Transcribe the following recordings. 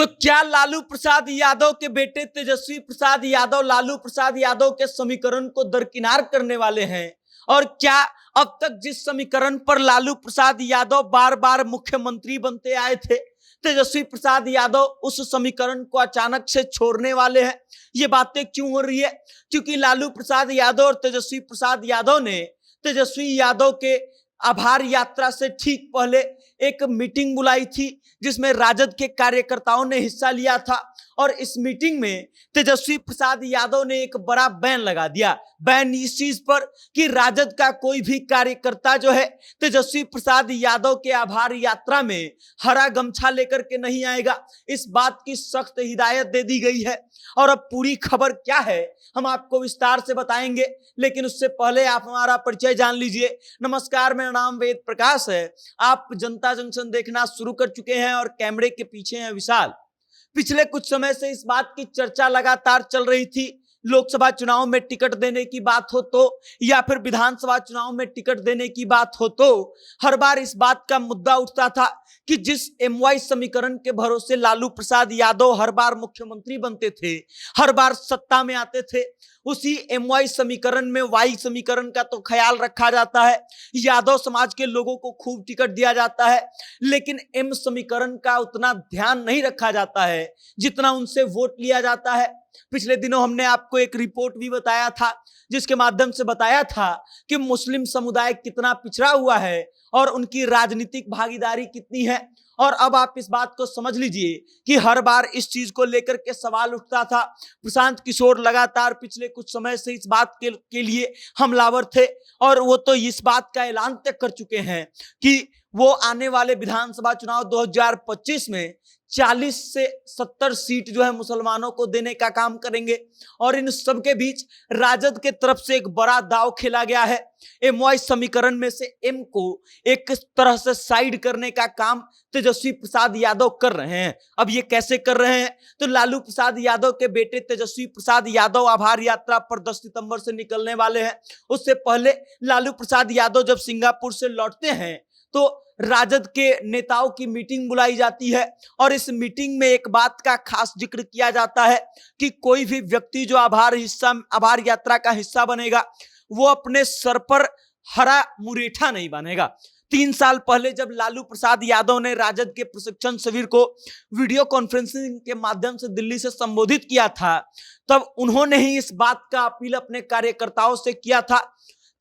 तो क्या लालू प्रसाद यादव के बेटे तेजस्वी प्रसाद यादव लालू प्रसाद यादव के समीकरण को दरकिनार करने वाले हैं? और क्या अब तक जिस समीकरण पर लालू प्रसाद यादव बार बार मुख्यमंत्री बनते आए थे, तेजस्वी प्रसाद यादव उस समीकरण को अचानक से छोड़ने वाले हैं? ये बातें क्यों हो रही है? क्योंकि लालू प्रसाद यादव और तेजस्वी प्रसाद यादव ने तेजस्वी यादव के आभार यात्रा से ठीक पहले एक मीटिंग बुलाई थी, जिसमें राजद के कार्यकर्ताओं ने हिस्सा लिया था। और इस मीटिंग में तेजस्वी प्रसाद यादव ने एक बड़ा बैन लगा दिया। बैन इस चीज पर कि राजद का कोई भी कार्यकर्ता जो है तेजस्वी प्रसाद यादव के आभार यात्रा में हरा गमछा लेकर के नहीं आएगा। इस बात की सख्त हिदायत दे दी गई है। और अब पूरी खबर क्या है हम आपको विस्तार से बताएंगे, लेकिन उससे पहले आप हमारा परिचय जान लीजिए। नमस्कार, मेरा नाम वेद प्रकाश है। आप जनता जंक्शन देखना शुरू कर चुके हैं और कैमरे के पीछे हैं विशाल। पिछले कुछ समय से इस बात की चर्चा लगातार चल रही थी, लोकसभा चुनाव में टिकट देने की बात हो तो या फिर विधानसभा चुनाव में टिकट देने की बात हो तो हर बार इस बात का मुद्दा उठता था कि जिस एमवाई समीकरण के भरोसे लालू प्रसाद यादव हर बार मुख्यमंत्री बनते थे, हर बार सत्ता में आते थे, उसी एमवाई समीकरण में वाई समीकरण का तो ख्याल रखा जाता है, यादव समाज के लोगों को खूब टिकट दिया जाता है, लेकिन एम समीकरण का उतना ध्यान नहीं रखा जाता है जितना उनसे वोट लिया जाता है। पिछले दिनों हमने आपको एक रिपोर्ट भी बताया था, जिसके माध्यम से बताया था कि मुस्लिम समुदाय कितना पिछड़ा हुआ है और उनकी राजनीतिक भागीदारी कितनी है। और अब आप इस बात को समझ लीजिए कि हर बार इस चीज को लेकर के सवाल उठता था। प्रशांत किशोर लगातार पिछले कुछ समय से इस बात के लिए हमलावर थे और वो तो इस बात का ऐलान तक कर चुके हैं कि वो आने वाले विधानसभा चुनाव 2025 में 40 से 70 सीट जो है मुसलमानों को देने का काम करेंगे। और इन सब के बीच राजद के तरफ से एक बड़ा दांव खेला गया है। एमवाई समीकरण में से एम को एक तरह से साइड करने का काम तेजस्वी प्रसाद यादव कर रहे हैं। अब ये कैसे कर रहे हैं? तो लालू प्रसाद यादव के बेटे तेजस्वी प्रसाद यादव आभार यात्रा पर 10 सितंबर से निकलने वाले हैं। उससे पहले लालू प्रसाद यादव जब सिंगापुर से लौटते हैं तो राजद के नेताओं की मीटिंग बुलाई जाती है और इस मीटिंग में एक बात का खास जिक्र किया जाता है कि कोई भी व्यक्ति जो आभार यात्रा का हिस्सा बनेगा वो अपने सर पर हरा मुरेठा नहीं बांधेगा। 3 साल पहले जब लालू प्रसाद यादव ने राजद के प्रशिक्षण शिविर को वीडियो कॉन्फ्रेंसिंग के माध्यम से दिल्ली से संबोधित किया था, तब उन्होंने ही इस बात का अपील अपने कार्यकर्ताओं से किया था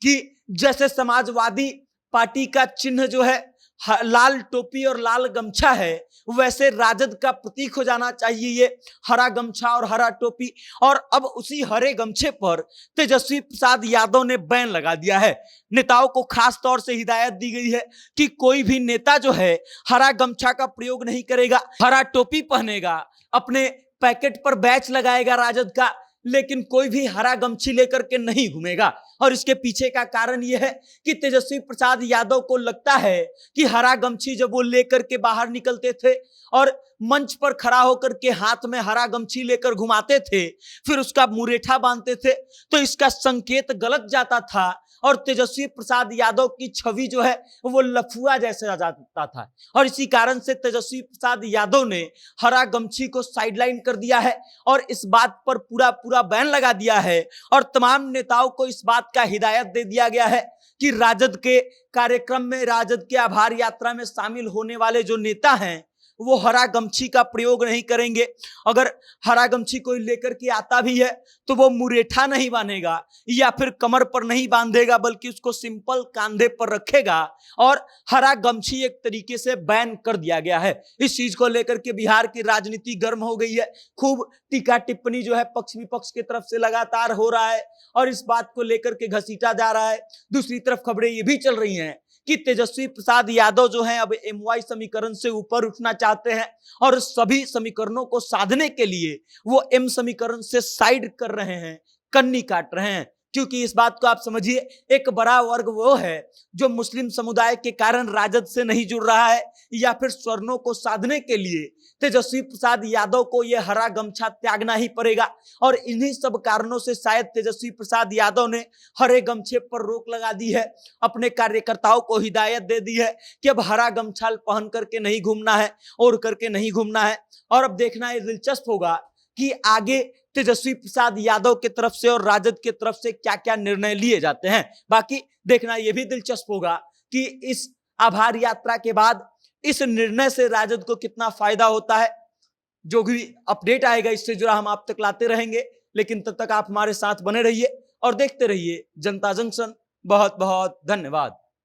कि जैसे समाजवादी पार्टी का चिन्ह जो है लाल टोपी और लाल गमछा है, वैसे राजद का प्रतीक हो जाना चाहिए ये हरा गमछा और हरा टोपी। और अब उसी हरे गमछे पर तेजस्वी प्रसाद यादव ने बैन लगा दिया है। नेताओं को खास तौर से हिदायत दी गई है कि कोई भी नेता जो है हरा गमछा का प्रयोग नहीं करेगा, हरा टोपी पहनेगा, अपने पैकेट पर बैच लगाएगा राजद का, लेकिन कोई भी हरा गमछी लेकर के नहीं घूमेगा। और इसके पीछे का कारण यह है कि तेजस्वी प्रसाद यादव को लगता है कि हरा गमछी जब वो लेकर के बाहर निकलते थे और मंच पर खड़ा होकर के हाथ में हरा गमछी लेकर घुमाते थे, फिर उसका मुरेठा बांधते थे, तो इसका संकेत गलत जाता था और तेजस्वी प्रसाद यादव की छवि जो है वो लफुआ जैसे जाता था। और इसी कारण से तेजस्वी प्रसाद यादव ने हरा गमछी को साइडलाइन कर दिया है और इस बात पर पूरा बैन लगा दिया है। और तमाम नेताओं को इस बात का हिदायत दे दिया गया है कि राजद के कार्यक्रम में, राजद के आभार यात्रा में शामिल होने वाले जो नेता हैं वो हरा गमछी का प्रयोग नहीं करेंगे। अगर हरा गमछी कोई लेकर के आता भी है तो वो मुरेठा नहीं बांधेगा या फिर कमर पर नहीं बांधेगा, बल्कि उसको सिंपल कांधे पर रखेगा। और हरा गमछी एक तरीके से बैन कर दिया गया है। इस चीज को लेकर के बिहार की राजनीति गर्म हो गई है। खूब टीका टिप्पणी जो है पक्ष विपक्ष की तरफ से लगातार हो रहा है और इस बात को लेकर के घसीटा जा रहा है। दूसरी तरफ खबरें ये भी चल रही हैं कि तेजस्वी प्रसाद यादव जो हैं अब एमवाई समीकरण से ऊपर उठना चाहते हैं और सभी समीकरणों को साधने के लिए वो एम समीकरण से साइड कर रहे हैं, कन्नी काट रहे हैं। क्योंकि इस बात को आप समझिए, एक बड़ा वर्ग वो है जो मुस्लिम समुदाय के कारण राजद से नहीं जुड़ रहा है, या फिर स्वर्णों को साधने के लिए तेजस्वी प्रसाद यादव को यह हरा गमछा त्यागना ही पड़ेगा। और इन्हीं सब कारणों से शायद तेजस्वी प्रसाद यादव ने हरे गमछे पर रोक लगा दी है, अपने कार्यकर्ताओं को हिदायत दे दी है कि अब हरा गमछा पहन करके नहीं घूमना है, और करके नहीं घूमना है। और अब देखना ये दिलचस्प होगा कि आगे तेजस्वी प्रसाद यादव की तरफ से और राजद की तरफ से क्या क्या निर्णय लिए जाते हैं। बाकी देखना यह भी दिलचस्प होगा कि इस आभार यात्रा के बाद इस निर्णय से राजद को कितना फायदा होता है। जो भी अपडेट आएगा इससे जुड़ा हम आप तक लाते रहेंगे, लेकिन तब तक आप हमारे साथ बने रहिए और देखते रहिए जनता जंक्शन। बहुत बहुत धन्यवाद।